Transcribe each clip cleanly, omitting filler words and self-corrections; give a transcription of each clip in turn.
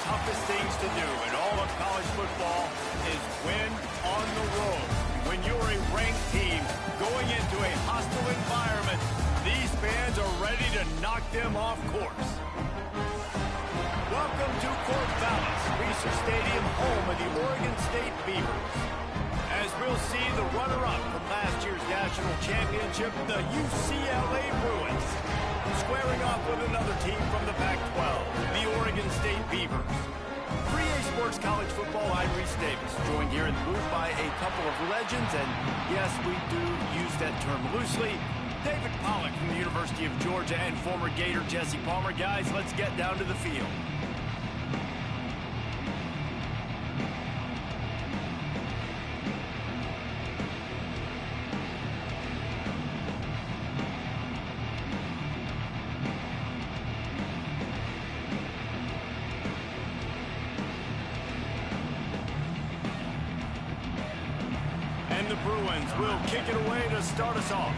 toughest things to do in all of college football is win on the road. When you're a ranked team going into a hostile environment, these fans are ready to knock them off course. Welcome to Corvallis, Research Stadium, home of the Oregon State Beavers. As we'll see the runner-up from last year's national championship, the UCLA Bruins, squaring off with another team from the Pac-12, the Oregon State Beavers. 3A Sports College Football, I'm Reese Davis, joined here in the booth by a couple of legends, and yes, we do use that term loosely. David Pollack from the University of Georgia and former Gator Jesse Palmer. Guys, let's get down to the field. And the Bruins will kick it away to start us off.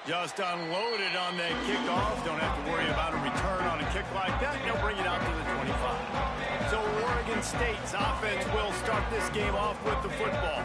Just unloaded on that kickoff. Don't have to worry about a return on a kick like that. They'll bring it out to the 25. So Oregon State's offense will start this game off with the football.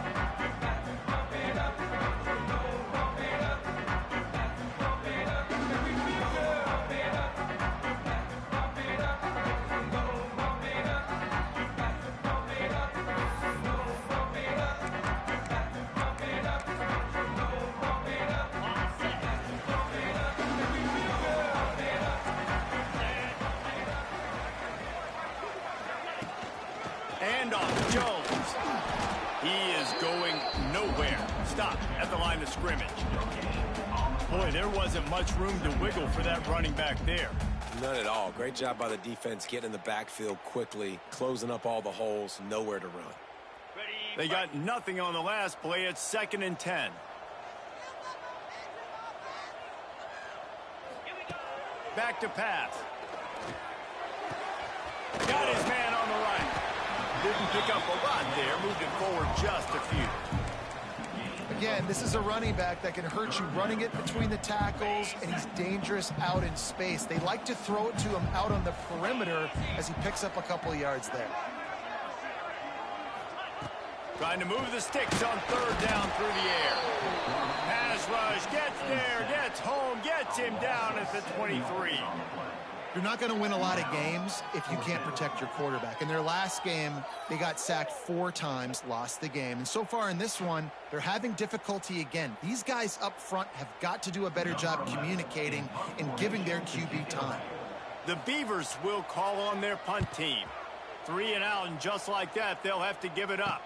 And off Jones. He is going nowhere. Stop at the line of scrimmage. Boy, there wasn't much room to wiggle for that running back there. None at all. Great job by the defense getting in the backfield quickly, closing up all the holes, nowhere to run. They got nothing on the last play. It's 2nd and 10. Back to pass. Got his man on the right. Didn't pick up a lot there, moved it forward just a few. Again, this is a running back that can hurt you running it between the tackles, and he's dangerous out in space. They like to throw it to him out on the perimeter as he picks up a couple of yards there. Trying to move the sticks on 3rd down through the air. Pass rush, gets there, gets home, gets him down at the 23. You're not going to win a lot of games if you can't protect your quarterback. In their last game, they got sacked 4 times, lost the game. And so far in this one, they're having difficulty again. These guys up front have got to do a better job communicating and giving their QB time. The Beavers will call on their punt team. 3 and out, and just like that, they'll have to give it up.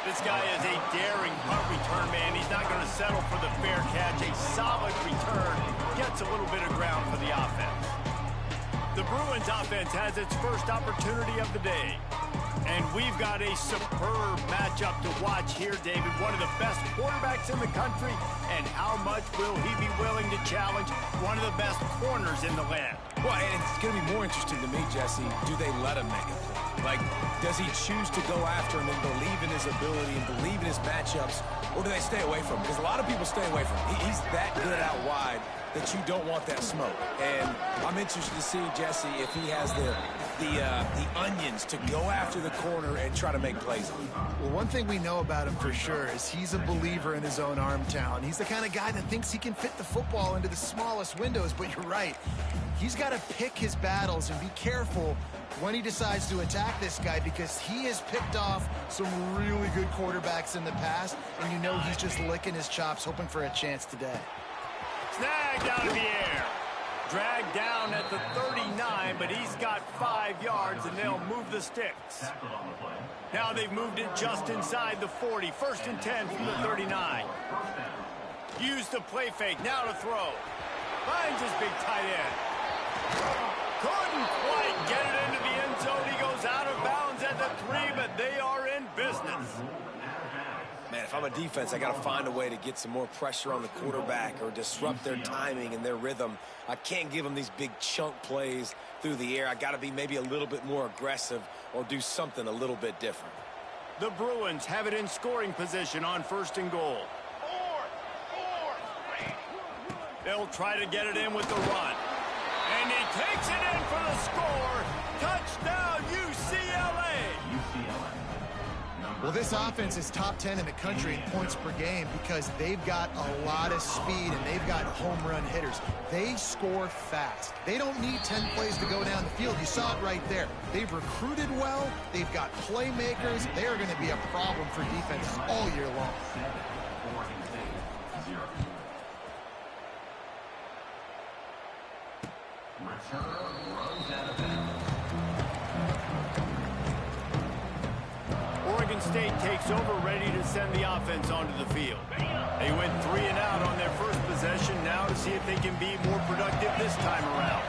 This guy is a daring punt return man. He's not going to settle for the fair catch. A solid return. Gets a little bit of ground for the offense. The Bruins offense has its first opportunity of the day. And we've got a superb matchup to watch here, David. One of the best quarterbacks in the country. And how much will he be willing to challenge one of the best corners in the land? Well, and it's going to be more interesting to me, Jesse. Do they let him make a play? Like, does he choose to go after him and believe in his ability and believe in his matchups, or do they stay away from him? Because a lot of people stay away from him. He's that good out wide that you don't want that smoke. And I'm interested to see, Jesse, if he has the onions to go after the corner and try to make plays on him. Well, one thing we know about him for sure is he's a believer in his own arm talent. He's the kind of guy that thinks he can fit the football into the smallest windows, but you're right. He's got to pick his battles and be careful when he decides to attack this guy, because he has picked off some really good quarterbacks in the past, and you know he's just licking his chops, hoping for a chance today. Snagged out of the air. Dragged down at the 39, but he's got 5 yards, and they'll move the sticks. Now they've moved it just inside the 40. 1st and 10 from the 39. Use the play fake. Now to throw. Finds his big tight end. Couldn't quite get it into the end zone. He goes out of bounds at the 3, but they are in business. Man, if I'm a defense, I got to find a way to get some more pressure on the quarterback or disrupt their timing and their rhythm. I can't give them these big chunk plays through the air. I got to be maybe a little bit more aggressive or do something a little bit different. The Bruins have it in scoring position on 1st and goal. They'll try to get it in with the run. And he takes it in for the score. Touchdown, UCLA. Well, this offense is top 10 in the country in points per game because they've got a lot of speed and they've got home run hitters. They score fast. They don't need 10 plays to go down the field. You saw it right there. They've recruited well. They've got playmakers. They are going to be a problem for defenses all year long. Oregon State takes over, ready to send the offense onto the field. They went 3 and out on their first possession, now to see if they can be more productive this time around.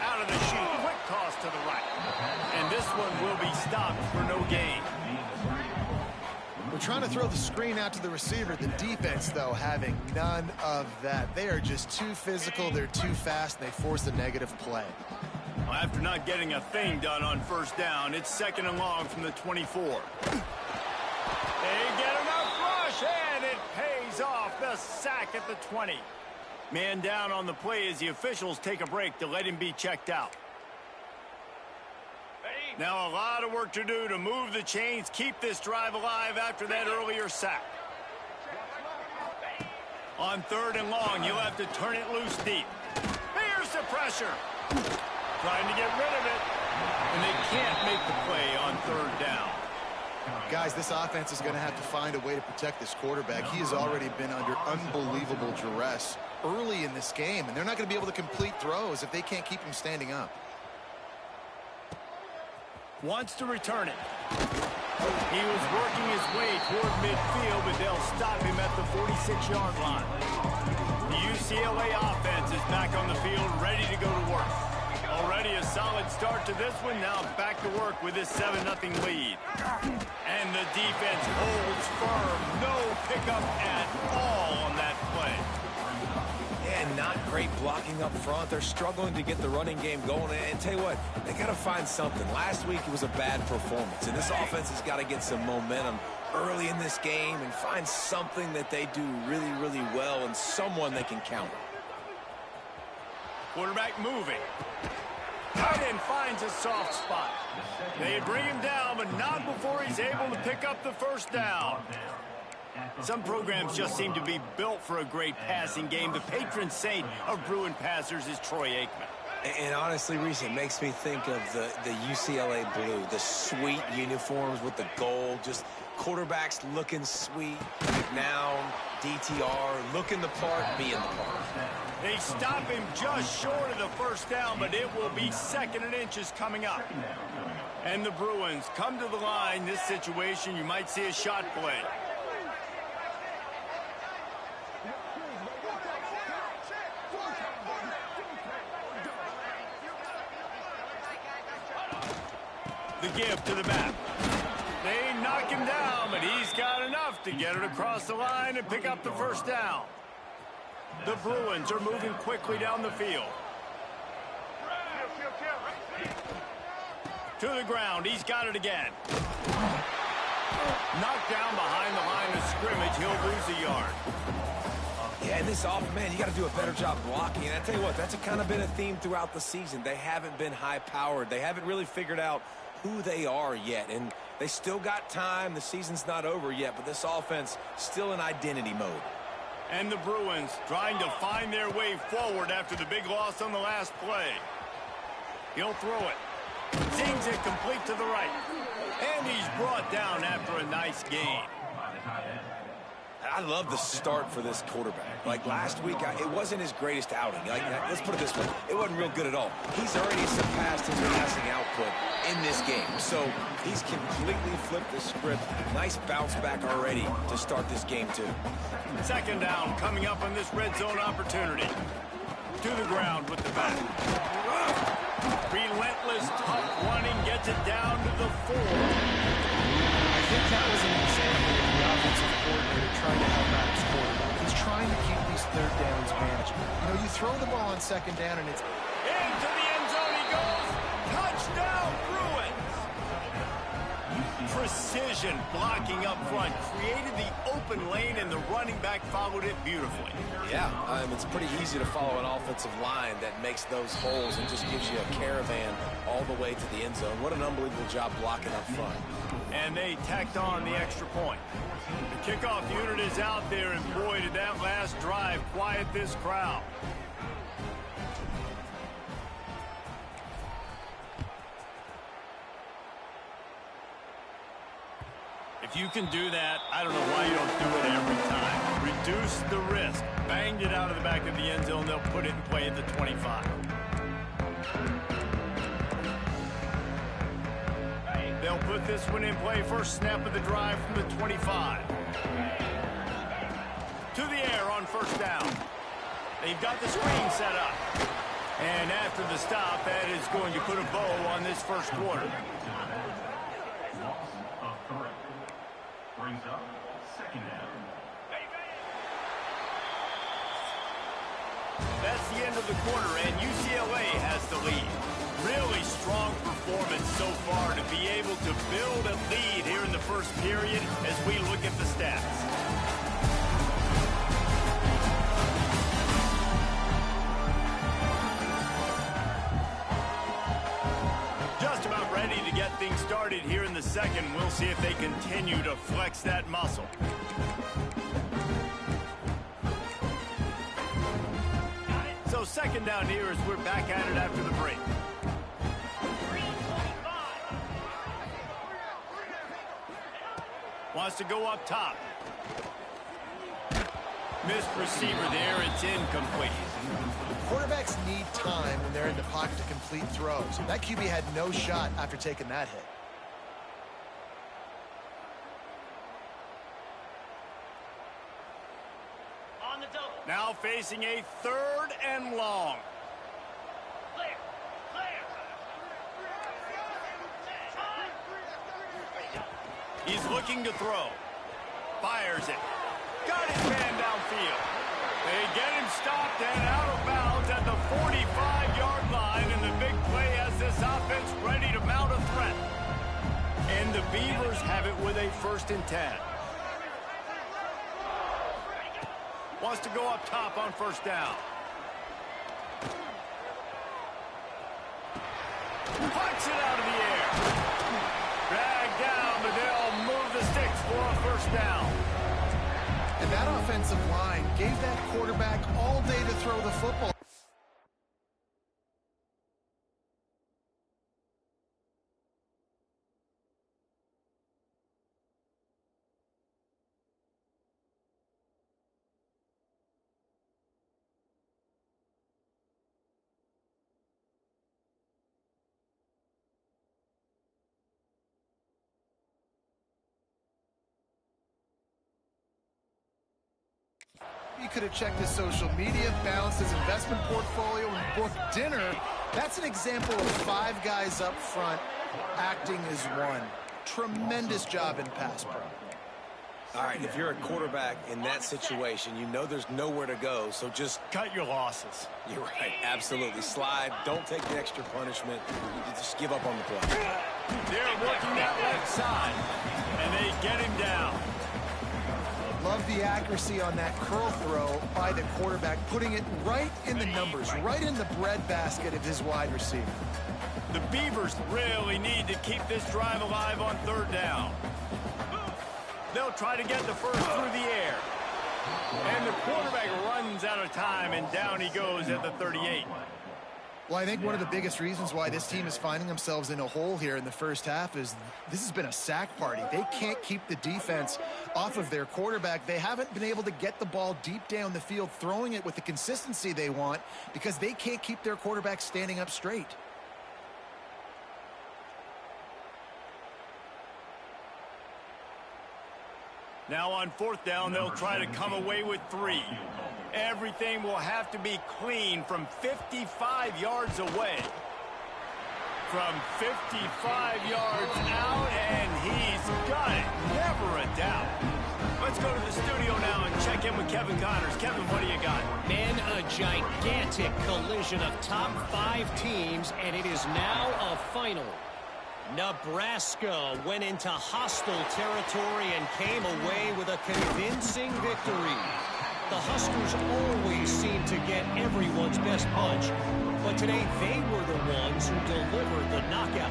Out of the chute, quick toss to the right. And this one will be stopped for no gain. We're trying to throw the screen out to the receiver. The defense, though, having none of that. They are just too physical, they're too fast, and they force a negative play. Well, after not getting a thing done on 1st down, it's 2nd and long from the 24. They get enough rush, and it pays off. The sack at the 20. Man down on the play as the officials take a break to let him be checked out. Now a lot of work to do to move the chains, keep this drive alive after that earlier sack. On 3rd and long, you'll have to turn it loose deep. Here's the pressure. Trying to get rid of it. And they can't make the play on 3rd down. Guys, this offense is going to have to find a way to protect this quarterback. He has already been under unbelievable duress early in this game, and they're not going to be able to complete throws if they can't keep him standing up. Wants to return it. He was working his way toward midfield, but they'll stop him at the 46-yard line. The UCLA offense is back on the field, ready to go to work. Already a solid start to this one. Now back to work with this 7-0 lead. And the defense holds firm. No pickup at all on that play. And not great blocking up front. They're struggling to get the running game going. And tell you what, they got to find something. Last week it was a bad performance, and this offense has got to get some momentum early in this game and find something that they do really, really well and someone they can counter. Quarterback moving. Tight end finds a soft spot. They bring him down, but not before he's able to pick up the 1st down. Some programs just seem to be built for a great passing game. The patron saint of Bruin passers is Troy Aikman. And honestly, Reese, it makes me think of the UCLA blue, the sweet uniforms with the gold, just quarterbacks looking sweet, now DTR, looking the part, being the part. They stop him just short of the 1st down, but it will be 2nd and inches coming up. And the Bruins come to the line. This situation, you might see a shot play. The give to the back. They knock him down, but he's got enough to get it across the line and pick up the 1st down. The Bruins are moving quickly down the field. To the ground. He's got it again. Knocked down behind the line of scrimmage. He'll lose a yard. Yeah, and this offense, man, you got to do a better job blocking. And I tell you what, that's kind of been a theme throughout the season. They haven't been high-powered. They haven't really figured out who they are yet. And they still got time. The season's not over yet, but this offense still in identity mode. And the Bruins trying to find their way forward after the big loss on the last play. He'll throw it. Zings it complete to the right. And he's brought down after a nice gain. I love the start for this quarterback. Like last week, it wasn't his greatest outing. Like, let's put it this way. It wasn't real good at all. He's already surpassed his passing output in this game. So he's completely flipped the script. Nice bounce back already to start this game, too. Second down coming up on this red zone opportunity. To the ground with the back. Relentless, tough running, gets it down to the 4. I think that was an example of the offensive coordinator trying to help out his quarterback. He's trying to keep these third downs manageable. You know, you throw the ball on second down and it's... Into the end zone he goes. Touchdown, Bruins. Precision blocking up front. Created the open lane and the running back followed it beautifully. Yeah, it's pretty easy to follow an offensive line that makes those holes and just gives you a caravan all the way to the end zone. What an unbelievable job blocking up front. And they tacked on the extra point. The kickoff unit is out there, and boy, did that last drive quiet this crowd. If you can do that, I don't know why you don't do it every time. Reduce the risk. Banged it out of the back of the end zone. They'll put it in play at the 25. They'll put this one in play. First snap of the drive from the 25. To the air on first down. They've got the screen set up. And after the stop, that is going to put a bow on this first quarter. Brings up second down. That's the end of the quarter, and UCLA has the lead. Really strong performance so far to be able to build a lead here in the first period as we look at the stats. Just about ready to get things started here in the second. We'll see if they continue to flex that muscle. So second down here as we're back at it after the break. Wants to go up top. Missed receiver there. It's incomplete. Quarterbacks need time when they're in the pocket to complete throws. That QB had no shot after taking that hit. On the double. Now facing a third and long. Clear. He's looking to throw. Fires it. Got his man downfield. They get him stopped and out of bounds at the 45-yard line, and the big play has this offense ready to mount a threat. And the Beavers have it with a 1st and 10. Wants to go up top on first down. Pucks it out of the air. Dragged down, but they'll move the sticks for a first down. And that offensive line gave that quarterback all day to throw the football. He could have checked his social media, balanced his investment portfolio, and booked dinner. That's an example of 5 guys up front acting as one. Tremendous job in pass pro. All right, if you're a quarterback in that situation, you know there's nowhere to go, so just cut your losses. You're right, absolutely. Slide, don't take the extra punishment. You just give up on the play. They're working that left side, and they get him down. Love the accuracy on that curl throw by the quarterback, putting it right in the numbers, right in the breadbasket of his wide receiver. The Beavers really need to keep this drive alive on third down. They'll try to get the first through the air. And the quarterback runs out of time, and down he goes at the 38. Well, I think one of the biggest reasons why this team is finding themselves in a hole here in the first half is this has been a sack party. They can't keep the defense off of their quarterback. They haven't been able to get the ball deep down the field, throwing it with the consistency they want because they can't keep their quarterback standing up straight. Now on fourth down, they'll try to come away with 3. Everything will have to be clean from 55 yards away. From 55 yards out, and he's got it. Never a doubt. Let's go to the studio now and check in with Kevin Connors. Kevin, what do you got? Man, a gigantic collision of top 5 teams, and it is now a final. Nebraska went into hostile territory and came away with a convincing victory. The Huskers always seem to get everyone's best punch, but today they were the ones who delivered the knockout.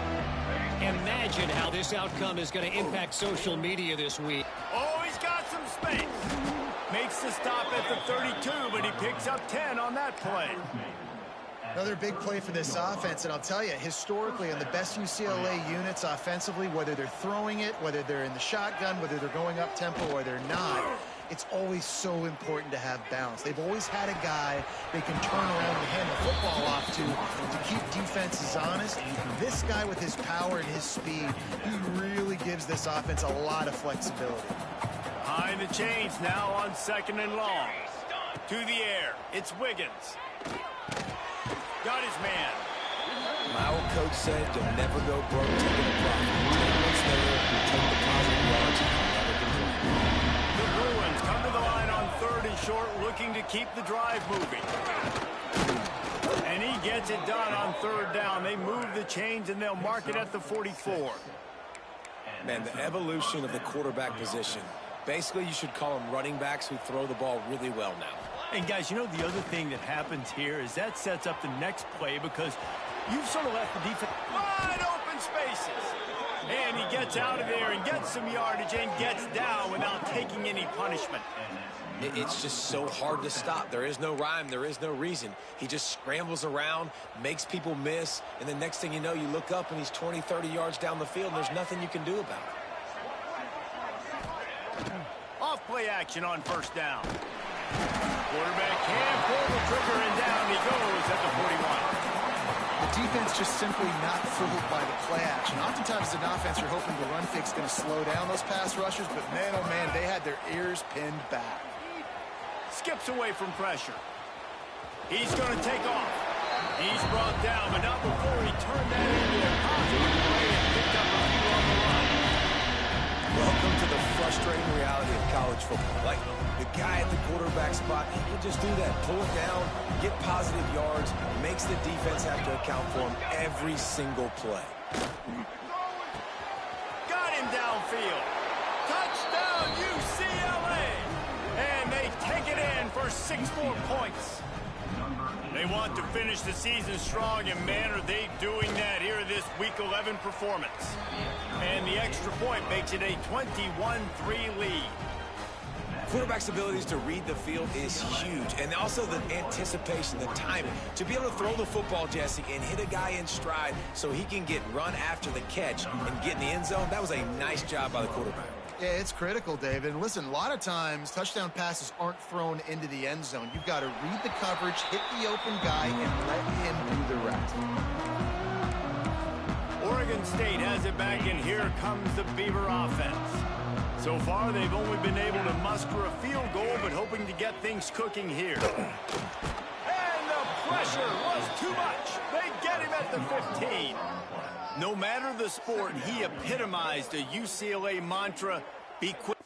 Imagine how this outcome is going to impact social media this week. Oh, he's got some space. Makes the stop at the 32, but he picks up 10 on that play. Another big play for this offense, and I'll tell you, historically, on the best UCLA units offensively, whether they're throwing it, whether they're in the shotgun, whether they're going up tempo or they're not, it's always so important to have balance. They've always had a guy they can turn around and hand the football off to keep defenses honest. This guy with his power and his speed, he really gives this offense a lot of flexibility. Behind the chains now on 2nd and long. To the air, it's Wiggins. Got his man. My old coach said you'll never go broke taking a profit. 10 months later, you take the positive yards and you never complain. The Bruins come to the line on 3rd and short, looking to keep the drive moving. And he gets it done on 3rd down. They move the chains, and they'll mark it at the 44. Man, the evolution of the quarterback position. Basically, you should call them running backs who throw the ball really well now. And guys, you know the other thing that happens here is that sets up the next play because you've sort of left the defense wide open spaces. And he gets out of there and gets some yardage and gets down without taking any punishment. It's just so hard to stop. There is no rhyme. There is no reason. He just scrambles around, makes people miss, and the next thing you know, you look up and he's 20, 30 yards down the field, and there's nothing you can do about it. Off play action on 1st down. Quarterback can pull the trigger, and down he goes at the 41. The defense just simply not fooled by the play action. Oftentimes, as an offense, you're hoping the run fake's going to slow down those pass rushers, but man, oh man, they had their ears pinned back. Skips away from pressure. He's going to take off. He's brought down, but not before he turned that into a positive play and picked up a few on the run. Welcome to the frustrating reality of college football. Like, the guy at the quarterback spot, he can just do that. Pull it down, get positive yards, makes the defense have to account for him every single play. Got him downfield. Touchdown, UCLA! And they take it in for 6 more points. They want to finish the season strong, and man, are they doing that here this Week 11 performance. And the extra point makes it a 21-3 lead. Quarterback's abilities to read the field is huge, and also the anticipation, the timing. To be able to throw the football, Jesse, and hit a guy in stride so he can get run after the catch and get in the end zone, that was a nice job by the quarterback. Yeah, it's critical, David. And listen, a lot of times, touchdown passes aren't thrown into the end zone. You've got to read the coverage, hit the open guy, and let him do the rest. Oregon State has it back, and here comes the Beaver offense. So far, they've only been able to muster a field goal, but hoping to get things cooking here. And the pressure was too much. They get him at the 15. No matter the sport, he epitomized a UCLA mantra, be quick.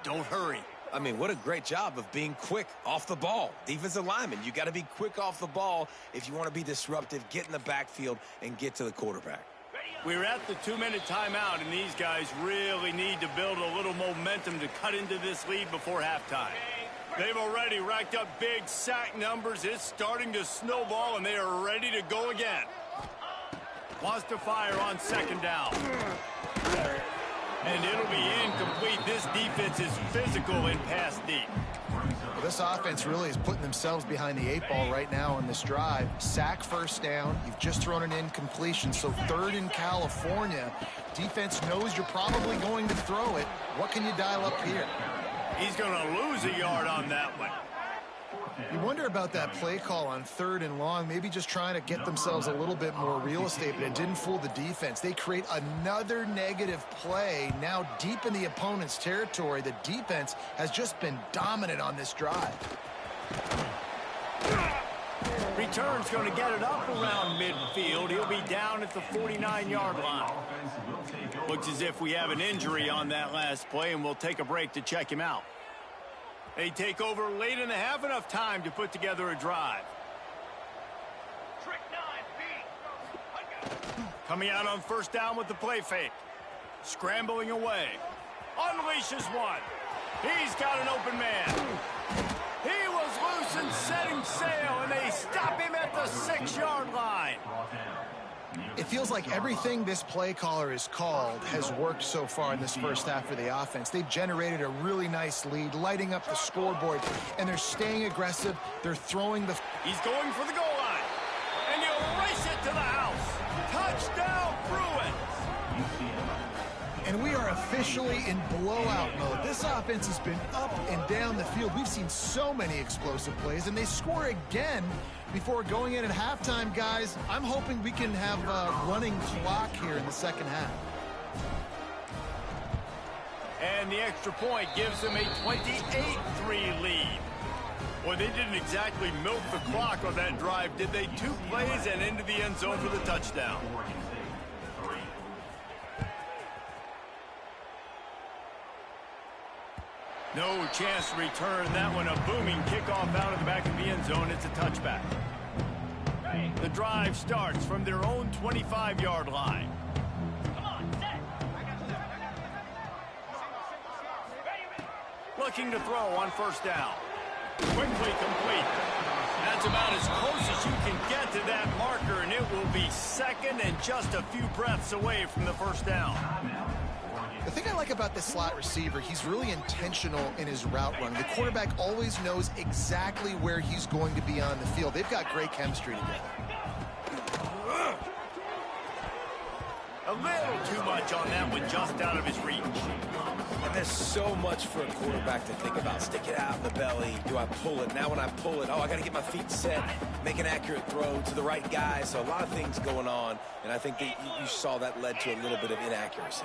Don't hurry. I mean, what a great job of being quick off the ball. Defensive lineman, you got to be quick off the ball if you want to be disruptive, get in the backfield, and get to the quarterback. We're at the 2-minute timeout, and these guys really need to build a little momentum to cut into this lead before halftime. They've already racked up big sack numbers. It's starting to snowball, and they are ready to go again. Wants to fire on second down. And it'll be incomplete. This defense is physical and pass deep. Well, this offense really is putting themselves behind the 8 ball right now on this drive. Sack first down. You've just thrown an incompletion, so third in California. Defense knows you're probably going to throw it. What can you dial up here? He's going to lose a yard on that one. You wonder about that play call on third and long, maybe just trying to get themselves a little bit more real estate, but it didn't fool the defense. They create another negative play now deep in the opponent's territory. The defense has just been dominant on this drive. Return's going to get it up around midfield. He'll be down at the 49-yard line. Looks as if we have an injury on that last play, and we'll take a break to check him out. They take over late in the half, enough time to put together a drive. Coming out on first down with the play fake. Scrambling away. Unleashes one. He's got an open man. He was loose and setting sail, and they stop him at the 6-yard line. It feels like everything this play caller has called has worked so far in this first half for the offense. They've generated a really nice lead, lighting up the scoreboard, and they're staying aggressive. They're throwing the... He's going for the goal line, and he'll race it to the house. Touchdown, Bruins! And we are officially in blowout mode. This offense has been up and down the field. We've seen so many explosive plays, and they score again before going in at halftime, guys. I'm hoping we can have a running clock here in the second half. And the extra point gives them a 28-3 lead. Boy, they didn't exactly milk the clock on that drive, did they? 2 plays and into the end zone for the touchdown. No chance to return that one. A booming kickoff out of the back of the end zone. It's a touchback. The drive starts from their own 25-yard line. Looking to throw on first down. Quickly complete. That's about as close as you can get to that marker, and it will be second and just a few breaths away from the first down. The thing I like about this slot receiver, he's really intentional in his route run. The quarterback always knows exactly where he's going to be on the field. They've got great chemistry together. A little too much on that one, just out of his reach. And there's so much for a quarterback to think about. Stick it out in the belly. Do I pull it? Now when I pull it, oh, I got to get my feet set, make an accurate throw to the right guy. So a lot of things going on, and I think that you saw that led to a little bit of inaccuracy.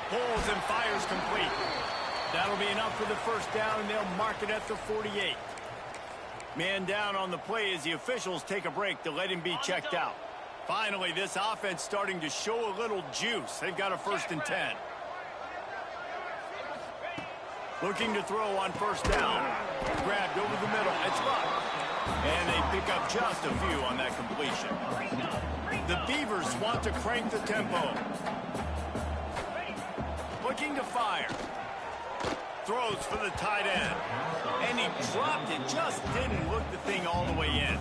Pulls and fires complete. That'll be enough for the first down, and they'll mark it at the 48. Man down on the play as the officials take a break to let him be checked out. Finally, this offense starting to show a little juice. They've got a 1st and 10. Looking to throw on first down. Grabbed over the middle. It's up. And they pick up just a few on that completion. The Beavers want to crank the tempo. Looking to fire. Throws for the tight end. And he dropped it. Just didn't look the thing all the way in.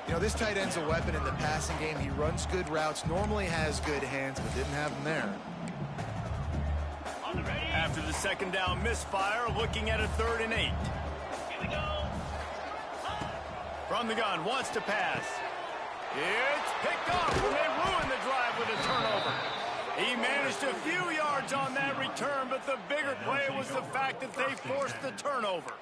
You know, this tight end's a weapon in the passing game. He runs good routes, normally has good hands, but didn't have them there. After the second down misfire, looking at a 3rd and 8. Here we go. From the gun, wants to pass. It's picked off, and they ruin the drive with a turnover. He managed a few yards on that return, but the bigger play was the fact that they forced the turnover.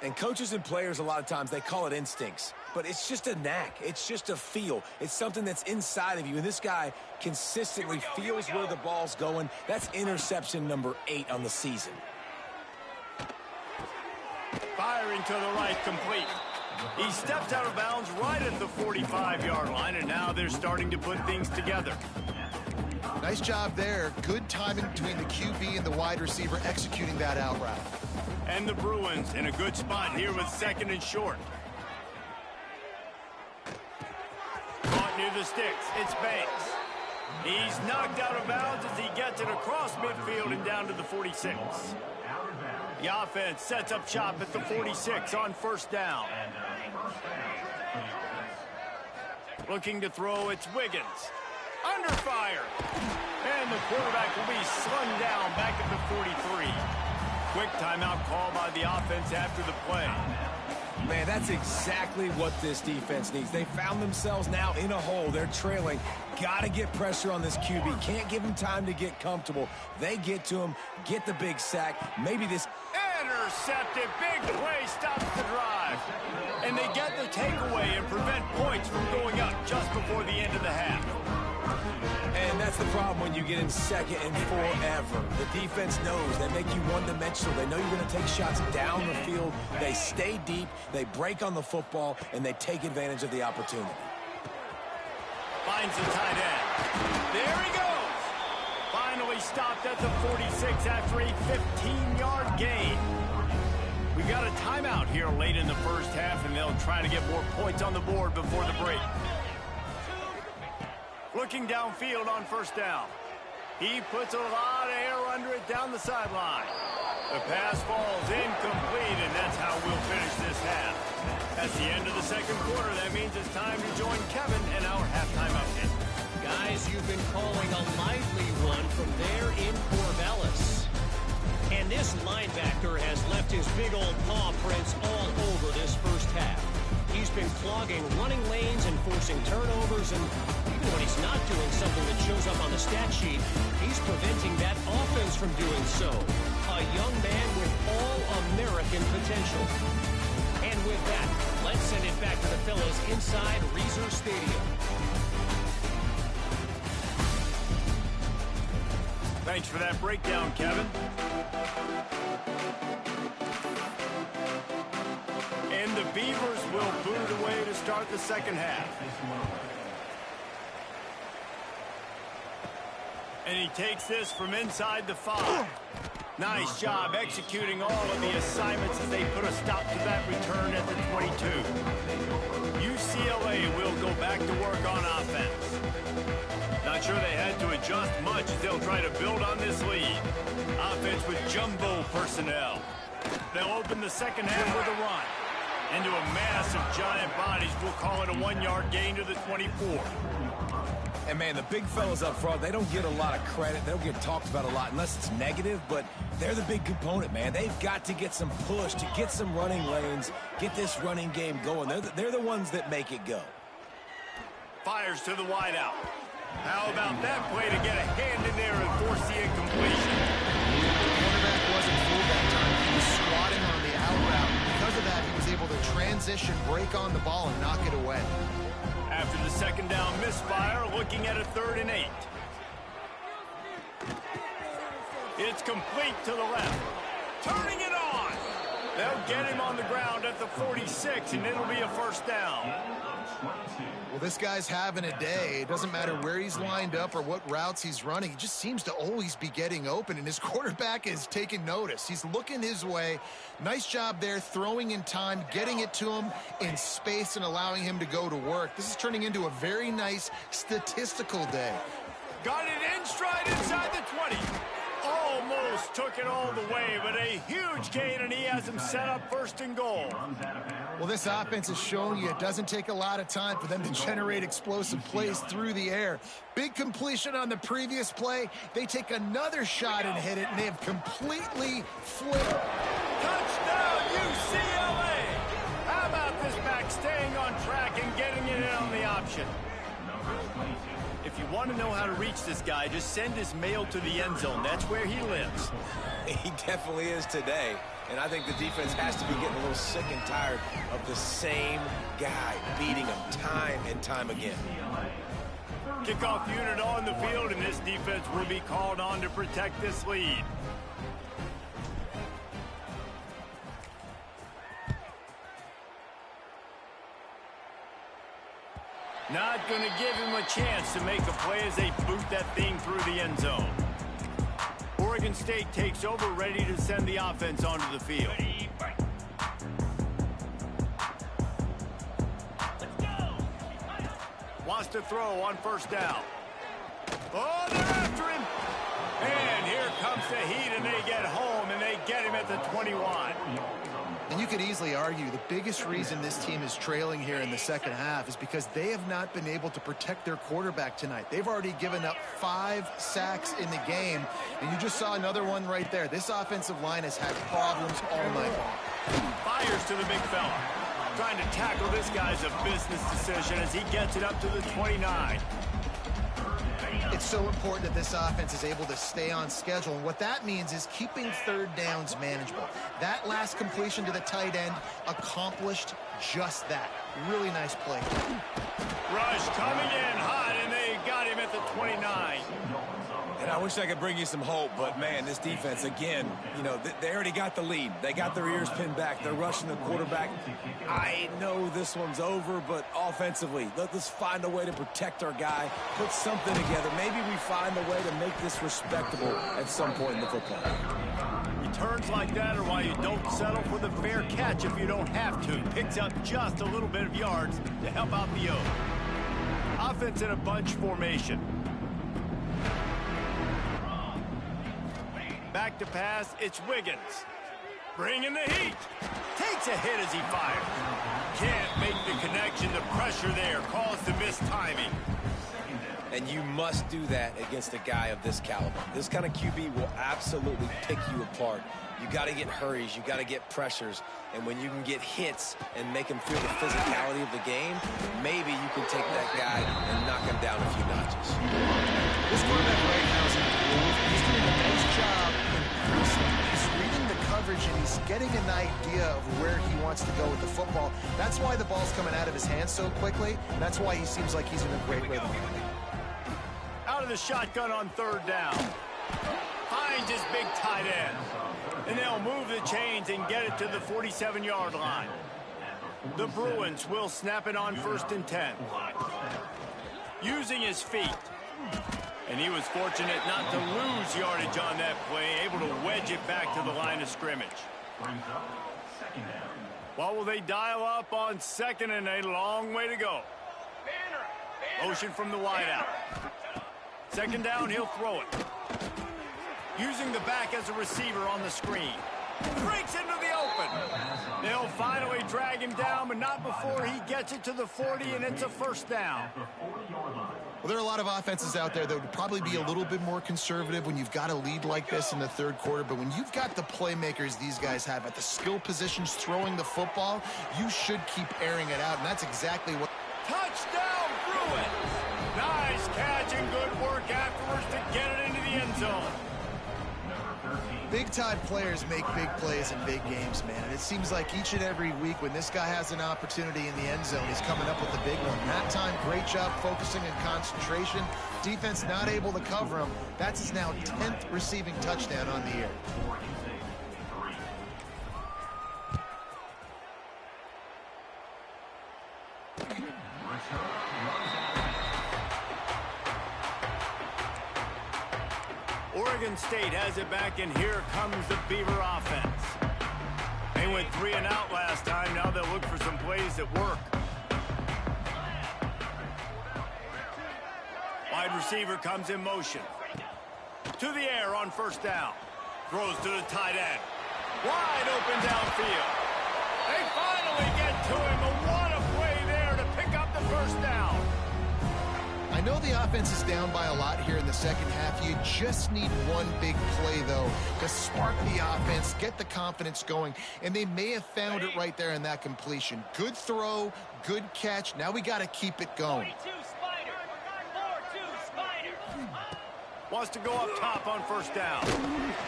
And coaches and players, a lot of times, they call it instincts. But it's just a knack. It's just a feel. It's something that's inside of you. And this guy consistently feels where the ball's going. That's interception number 8 on the season. Firing to the right, complete. He steps out of bounds right at the 45-yard line, and now they're starting to put things together. Nice job there. Good timing between the QB and the wide receiver executing that out route. And the Bruins in a good spot here with 2nd and short. Caught near the sticks. It's Banks. He's knocked out of bounds as he gets it across midfield and down to the 46. The offense sets up shop at the 46 on 1st down. Looking to throw, it's Wiggins. Under fire. And the quarterback will be slung down back at the 43. Quick timeout call by the offense after the play. Man, that's exactly what this defense needs. They found themselves now in a hole. They're trailing. Got to get pressure on this QB. Can't give him time to get comfortable. They get to him, get the big sack. Maybe this... Intercepted. Big play stops the drive. And they get the takeaway and prevent points from going up just before the end of the half. And that's the problem when you get in 2nd and forever. The defense knows they make you one-dimensional. They know you're going to take shots down the field. They stay deep, they break on the football, and they take advantage of the opportunity. Finds the tight end. There he goes. Finally stopped at the 46 after a 15-yard gain. We've got a timeout here late in the 1st half, and they'll try to get more points on the board before the break. Looking downfield on 1st down. He puts a lot of air under it down the sideline. The pass falls incomplete, and that's how we'll finish this half. That's the end of the 2nd quarter. That means it's time to join Kevin in our halftime update. Guys, you've been calling a lively one from there in Corvallis. And this linebacker has left his big old paw prints all over this 1st half. He's been clogging running lanes and forcing turnovers, and even when he's not doing something that shows up on the stat sheet, he's preventing that offense from doing so. A young man with all-American potential. And with that, let's send it back to the fellas inside Reser Stadium. Thanks for that breakdown, Kevin. And the Beavers will boot it away to start the 2nd half. And he takes this from inside the 5. Nice job executing all of the assignments as they put a stop to that return at the 22. UCLA will go back to work on offense. Not sure they had to adjust much as they'll try to build on this lead. Offense with jumbo personnel. They'll open the 2nd half with a run. Into a mass of giant bodies. We'll call it a 1-yard gain to the 24. And, man, the big fellas up front, they don't get a lot of credit. They don't get talked about a lot unless it's negative, but they're the big component, man. They've got to get some push, to get some running lanes, get this running game going. They're the ones that make it go. Fires to the wideout. How about that play to get a hand in there and force the incompletion? The quarterback wasn't fooled that time. He was squatting on the out route. Because of that, he was able to transition, break on the ball, and knock it away. After the 2nd down misfire, looking at a 3rd and 8. It's complete to the left. Turning it on. They'll get him on the ground at the 46, and it'll be a 1st down. Well, this guy's having a day. It doesn't matter where he's lined up or what routes he's running. He just seems to always be getting open, and his quarterback is taking notice. He's looking his way. Nice job there, throwing in time, getting it to him in space and allowing him to go to work. This is turning into a very nice statistical day. Got it in stride inside the 20. Almost took it all the way, but a huge gain, and he has him set up 1st and goal. Well, this offense has shown you it doesn't take a lot of time for them to generate explosive plays through the air. Big completion on the previous play. They take another shot and hit it, and they have completely flipped. Touchdown, UCLA! How about this back staying on track and getting it in on the option? If you want to know how to reach this guy, just send his mail to the end zone. That's where he lives. He definitely is today. And I think the defense has to be getting a little sick and tired of the same guy beating them time and time again. Kickoff unit on the field, and this defense will be called on to protect this lead. Not going to give him a chance to make a play as they boot that thing through the end zone. Oregon State takes over, ready to send the offense onto the field. Wants to throw on first down. Oh, they're after him. And here comes the heat, and they get home, and they get him at the 21. And you could easily argue the biggest reason this team is trailing here in the second half is because they have not been able to protect their quarterback tonight. They've already given up 5 sacks in the game, and you just saw another one right there. This offensive line has had problems all night long. Fires to the big fella. Trying to tackle this guy's a business decision as he gets it up to the 29. It's so important that this offense is able to stay on schedule, and what that means is keeping third downs manageable. That last completion to the tight end accomplished just that. Really nice play. Rush coming in hot, and they got him at the 29. And I wish I could bring you some hope, but, man, this defense, again, you know, they already got the lead. They got their ears pinned back. They're rushing the quarterback. I know this one's over, but offensively, let's find a way to protect our guy, put something together. Maybe we find a way to make this respectable at some point in the football. Returns like that are why you don't settle for the fair catch if you don't have to. Picks up just a little bit of yards to help out the O. Offense in a bunch formation. Back to pass, it's Wiggins. Bringing the heat. Takes a hit as he fires. Can't make the connection. The pressure there caused the missed timing. And you must do that against a guy of this caliber. This kind of QB will absolutely pick you apart. You got to get hurries. You got to get pressures. And when you can get hits and make him feel the physicality of the game, maybe you can take that guy and knock him down a few notches. This quarterback right now is in the groove. He's doing a nice job increasing. He's reading the coverage, and he's getting an idea of where he wants to go with the football. That's why the ball's coming out of his hands so quickly. That's why he seems like he's in a great rhythm. Out of the shotgun on third down. Finds his big tight end. And they'll move the chains and get it to the 47-yard line. The Bruins will snap it on 1st and 10. Using his feet. And he was fortunate not to lose yardage on that play, able to wedge it back to the line of scrimmage. What will they dial up on 2nd and a long way to go? Motion from the wideout. 2nd down, he'll throw it. Using the back as a receiver on the screen. Breaks into the open. They'll finally drag him down, but not before he gets it to the 40, and it's a 1st down. Well, there are a lot of offenses out there that would probably be a little bit more conservative when you've got a lead like this in the 3rd quarter, but when you've got the playmakers these guys have at the skill positions throwing the football, you should keep airing it out, and that's exactly what... Touchdown, Bruins! Nice catch and good work afterwards to get it into the end zone. Big-time players make big plays in big games, man. And it seems like each and every week when this guy has an opportunity in the end zone, he's coming up with the big one. That time, great job focusing and concentration. Defense not able to cover him. That's his now 10th receiving touchdown on the year. Oregon State has it back, and here comes the Beaver offense. They went 3 and out last time. Now they'll look for some plays that work. Wide receiver comes in motion. To the air on 1st down. Throws to the tight end. Wide open downfield. They finally get to him. But what a play there to pick up the 1st down. I know the offense is down by a lot here in the second half. You just need one big play, though, to spark the offense, get the confidence going, and they may have found it right there in that completion. Good throw, good catch. Now we got to keep it going. Wants to go up top on 1st down.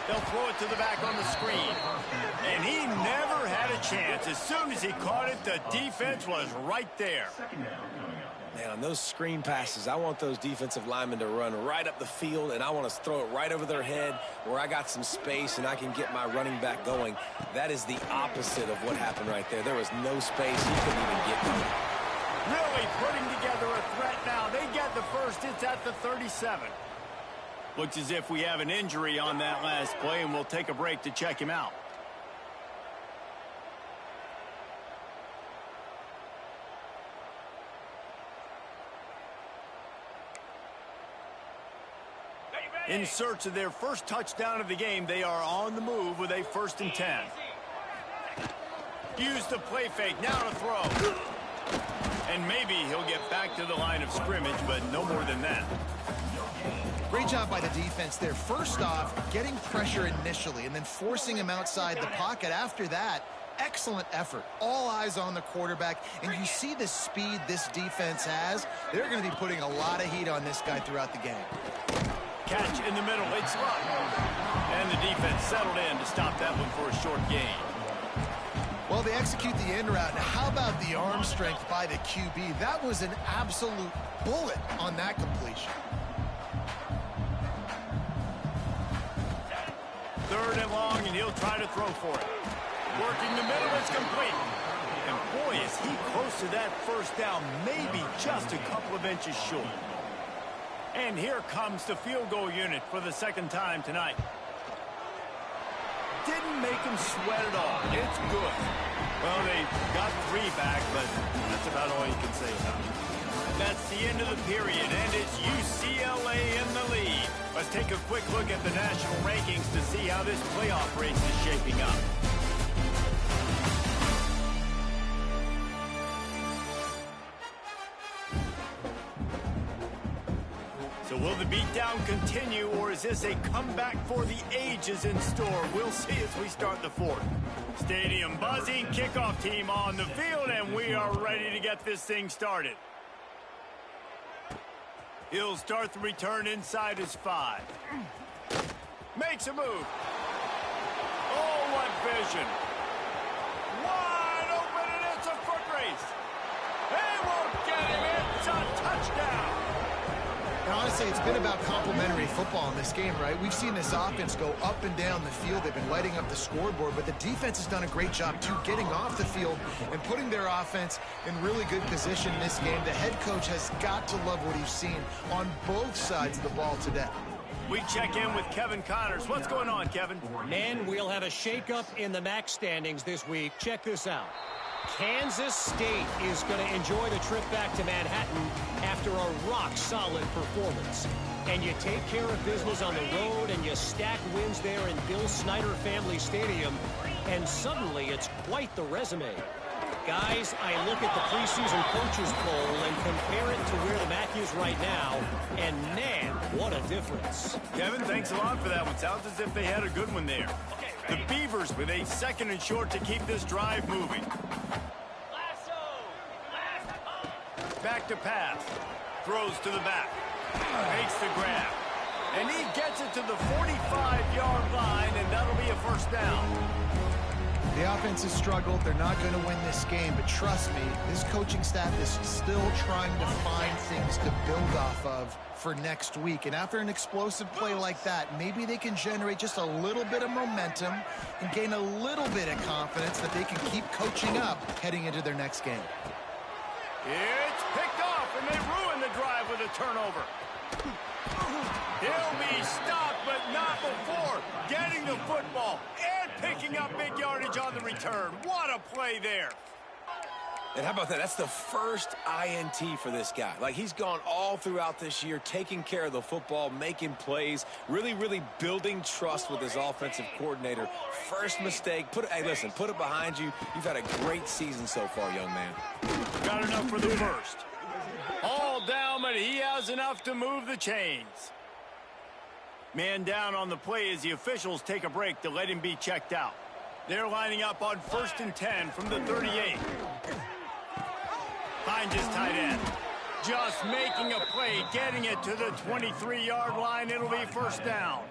They'll throw it to the back on the screen. And he never had a chance. As soon as he caught it, the defense was right there. Man, on those screen passes, I want those defensive linemen to run right up the field, and I want to throw it right over their head where I got some space and I can get my running back going. That is the opposite of what happened right there. There was no space. He couldn't even get going. Really putting together a at the 37. Looks as if we have an injury on that last play, and we'll take a break to check him out. In search of their first touchdown of the game, they are on the move with a 1st and 10. Use the play fake, now to throw. And maybe he'll get back to the line of scrimmage, but no more than that. Great job by the defense there. First off, getting pressure initially and then forcing him outside the pocket. After that, excellent effort. All eyes on the quarterback, and you see the speed this defense has. They're going to be putting a lot of heat on this guy throughout the game. Catch in the middle, it's up. And the defense settled in to stop that one for a short gain. Well, they execute the end route. Now, how about the arm strength by the QB? That was an absolute bullet on that completion. 3rd and long, and he'll try to throw for it. Working the middle, it's complete. And boy, is he close to that first down, maybe just a couple of inches short. And here comes the field goal unit for the 2nd time tonight. Didn't make him sweat at all. It's good. Well, they got 3 back, but that's about all you can say about it. That's the end of the period, and it's UCLA in the lead. Let's take a quick look at the national rankings to see how this playoff race is shaping up. So will the beatdown continue, or is this a comeback for the ages in store? We'll see as we start the 4th. Stadium buzzing, kickoff team on the field, and we are ready to get this thing started. He'll start the return inside his 5. Makes a move. Oh, what vision. Wide open, and it's a foot race. They won't get him. It's a touchdown. And honestly, it's been about complementary football in this game, right? We've seen this offense go up and down the field. They've been lighting up the scoreboard, but the defense has done a great job, too, getting off the field and putting their offense in really good position in this game. The head coach has got to love what he's seen on both sides of the ball today. We check in with Kevin Connors. What's going on, Kevin? Men, we'll have a shakeup in the MAC standings this week. Check this out. Kansas State is going to enjoy the trip back to Manhattan after a rock-solid performance. And you take care of business on the road and you stack wins there in Bill Snyder Family Stadium, and suddenly it's quite the resume. Guys, I look at the preseason coaches poll and compare it to where the MAC is right now, and man, what a difference. Kevin, thanks a lot for that one. Sounds as if they had a good one there. The Beavers with a 2nd and short to keep this drive moving. Back to pass. Throws to the back. Makes the grab. And he gets it to the 45-yard line, and that'll be a 1st down. The offense has struggled. They're not going to win this game, but trust me, this coaching staff is still trying to find things to build off of for next week. And after an explosive play like that, maybe they can generate just a little bit of momentum and gain a little bit of confidence that they can keep coaching up heading into their next game. It's picked off, and they ruin the drive with a turnover. He'll be stopped, but not before getting the football and picking up big yardage on the return. What a play there. And how about that? That's the first INT for this guy. Like, he's gone all throughout this year, taking care of the football, making plays, really building trust with his offensive coordinator. First mistake. Hey, listen, put it behind you. You've had a great season so far, young man. Got enough for the first. All down, but he has enough to move the chains. Man down on the play as the officials take a break to let him be checked out. They're lining up on 1st and 10 from the 38. Finds his tight end. Just making a play, getting it to the 23-yard line. It'll be 1st down.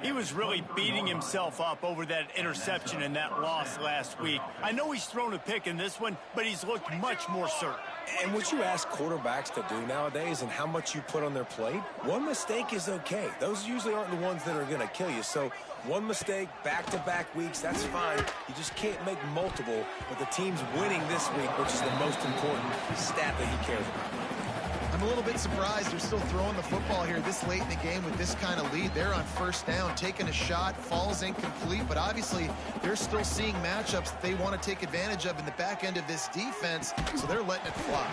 He was really beating himself up over that interception and that loss last week. I know he's thrown a pick in this one, but he's looked much more certain. And what you ask quarterbacks to do nowadays and how much you put on their plate, one mistake is okay. Those usually aren't the ones that are going to kill you. So one mistake, back-to-back weeks, that's fine. You just can't make multiple, but the team's winning this week, which is the most important stat that he cares about. I'm a little bit surprised they're still throwing the football here this late in the game with this kind of lead. They're on first down, taking a shot, falls incomplete, but obviously they're still seeing matchups that they want to take advantage of in the back end of this defense, so they're letting it fly.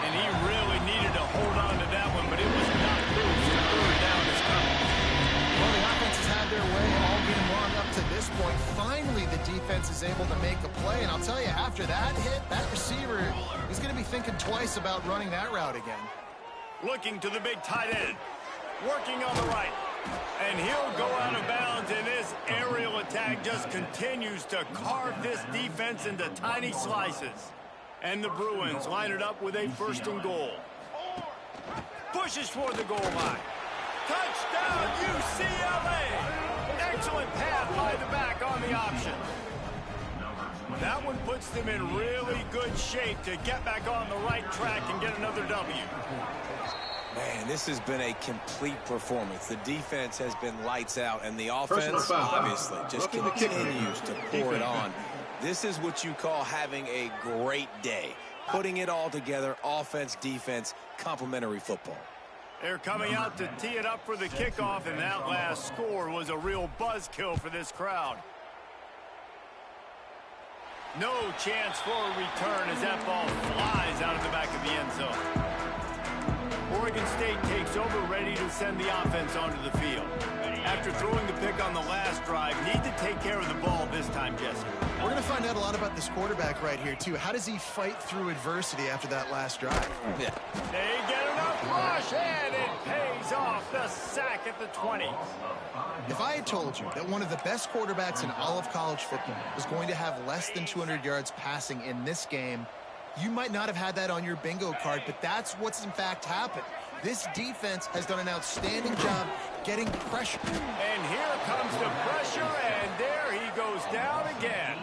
And he really needed to hold on to that one, but it was not loose. Third down is coming. Well, the offense has had their way all game long up to this point. Finally, the defense is able to make a play, and I'll tell you, after that hit, that receiver is going to be thinking twice about running that route again. Looking to the big tight end. Working on the right. And he'll go out of bounds, and this aerial attack just continues to carve this defense into tiny slices. And the Bruins line it up with a first and goal. Pushes for the goal line. Touchdown, UCLA! Excellent pass by the back on the option. That one puts them in really good shape to get back on the right track and get another W. Man, this has been a complete performance. The defense has been lights out, and the offense obviously just continues to pour it on. This is what you call having a great day. Putting it all together, offense, defense, complementary football. They're coming out to tee it up for the kickoff, and that last score was a real buzzkill for this crowd. No chance for a return as that ball flies out of the back of the end zone. Oregon State takes over, ready to send the offense onto the field. After throwing the pick on the last drive, need to take care of the ball this time, Jesse. We're going to find out a lot about this quarterback right here, too. How does he fight through adversity after that last drive? Yeah. They get enough rush, and it pays off. The sack at the 20. If I had told you that one of the best quarterbacks in all of college football was going to have less than 200 yards passing in this game, you might not have had that on your bingo card, but that's what's in fact happened. This defense has done an outstanding job getting pressure. And here comes the pressure, and there he goes down again.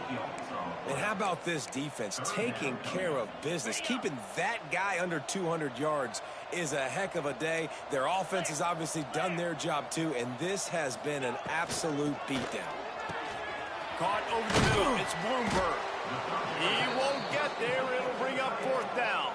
And how about this defense taking care of business? Keeping that guy under 200 yards is a heck of a day. Their offense has obviously done their job too, and this has been an absolute beatdown. Caught over the middle. It's Bloomberg. He won't get there. It'll bring up fourth down.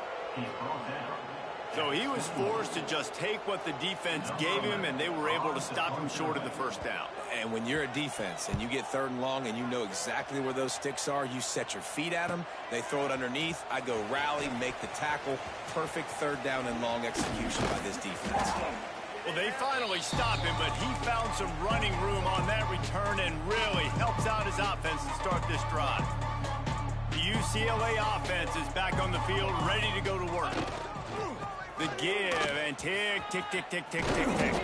So he was forced to just take what the defense gave him, and they were able to stop him short of the first down. And when you're a defense and you get third and long and you know exactly where those sticks are, you set your feet at them, they throw it underneath, I go rally, make the tackle. Perfect third down and long execution by this defense. Well, they finally stop him, but he found some running room on that return and really helps out his offense to start this drive. The UCLA offense is back on the field, ready to go to work. The give and tick, tick, tick, tick, tick, tick, tick.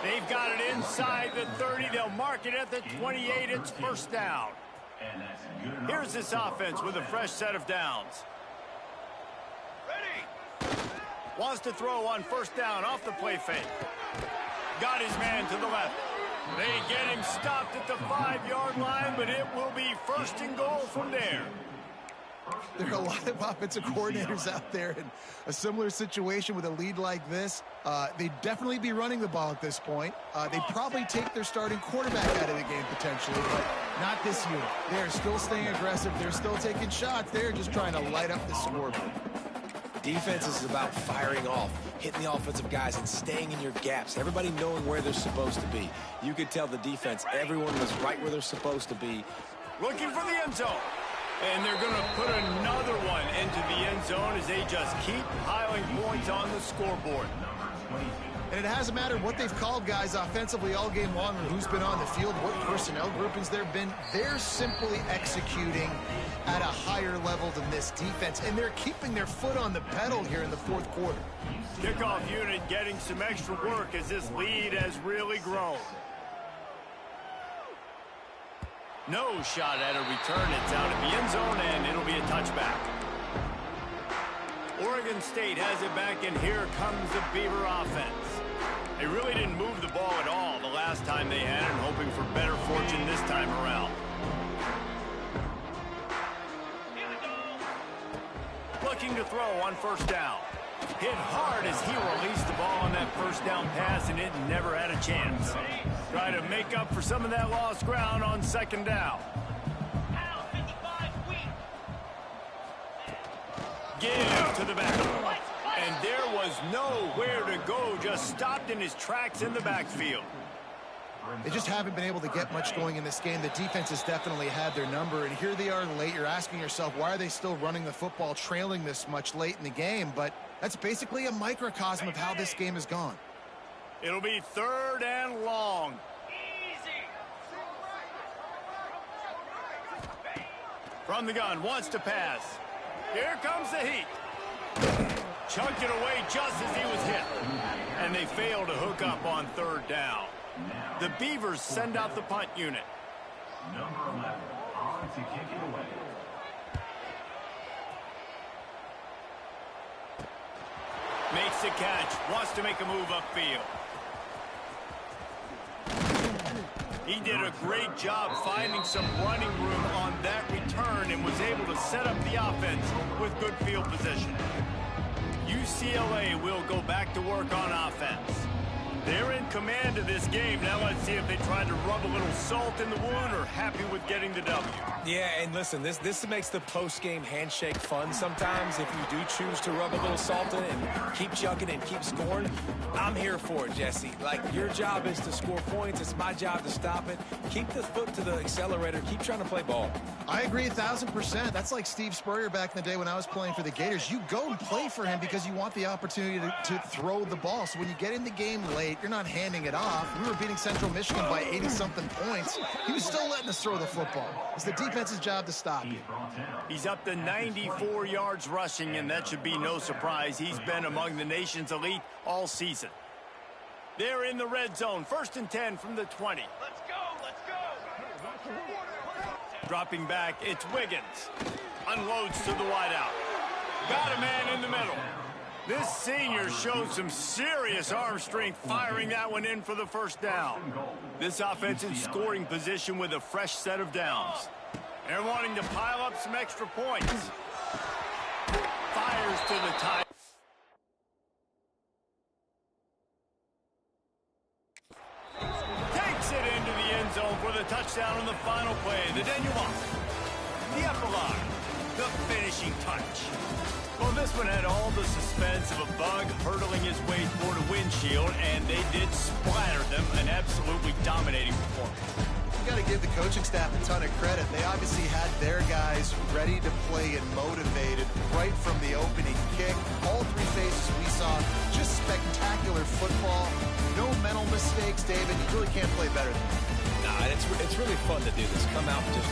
They've got it inside the 30. They'll mark it at the 28. It's first down. Here's this offense with a fresh set of downs. Ready. Wants to throw on first down off the play fake. Got his man to the left. They get him stopped at the 5-yard line, but it will be first and goal from there. There are a lot of offensive coordinators out there in a similar situation with a lead like this. They'd definitely be running the ball at this point. They'd probably take their starting quarterback out of the game potentially, but not this unit. They're still staying aggressive. They're still taking shots. They're just trying to light up the scoreboard. Defense is about firing off, hitting the offensive guys, and staying in your gaps. Everybody knowing where they're supposed to be. You could tell the defense, everyone was right where they're supposed to be. Looking for the end zone. And they're going to put another one into the end zone as they just keep piling points on the scoreboard. And it hasn't mattered what they've called guys offensively all game long or who's been on the field, what personnel groupings there have been. They're simply executing at a higher level than this defense, and they're keeping their foot on the pedal here in the fourth quarter. Kickoff unit getting some extra work as this lead has really grown. No shot at a return. It's out of the end zone, and it'll be a touchback. Oregon State has it back, and here comes the Beaver offense. They really didn't move the ball at all the last time they had it, hoping for better fortune this time around. Looking to throw on first down. Hit hard as he released the ball on that first down pass, and it never had a chance. Try to make up for some of that lost ground on second down. Give to the back. And there was nowhere to go, just stopped in his tracks in the backfield. They just haven't been able to get much going in this game. The defense has definitely had their number, and here they are late. You're asking yourself, why are they still running the football, trailing this much late in the game? But that's basically a microcosm of how this game has gone. It'll be 3rd and long. From the gun, wants to pass. Here comes the heat. Chunked it away just as he was hit. And they fail to hook up on 3rd down. The Beavers send out the punt unit. Number 11, on to kick it away. Makes the catch, wants to make a move upfield. He did a great job finding some running room on that return and was able to set up the offense with good field position. UCLA will go back to work on offense. They're in command of this game. Now let's see if they try to rub a little salt in the wound or happy with getting the W. Yeah, and listen, this makes the post-game handshake fun sometimes. If you do choose to rub a little salt in it and keep chucking and keep scoring, I'm here for it, Jesse. Like, your job is to score points. It's my job to stop it. Keep the foot to the accelerator. Keep trying to play ball. I agree 1,000%. That's like Steve Spurrier back in the day when I was playing for the Gators. You go and play for him because you want the opportunity to throw the ball. So when you get in the game late, you're not handing it off. We were beating Central Michigan by 80-something points. He was still letting us throw the football. It's the defense's job to stop it. He's up to 94 yards rushing, and that should be no surprise. He's been among the nation's elite all season. They're in the red zone. 1st and 10 from the 20. Let's go, let's go. Dropping back, it's Wiggins. Unloads to the wideout. Got a man in the middle. This senior showed some serious arm strength firing that one in for the 1st down. This offense in scoring position with a fresh set of downs. They're wanting to pile up some extra points. Fires to the tie. Takes it into the end zone for the touchdown on the final play. The denouement. The epilogue. The finishing touch. Well, this one had all the suspense of a bug hurtling his way toward a windshield, and they did splatter them. An absolutely dominating performance. You got to give the coaching staff a ton of credit. They obviously had their guys ready to play and motivated right from the opening kick. All 3 phases we saw, just spectacular football. No mental mistakes, David. You really can't play better than that. Nah, it's really fun to do this. Come out and just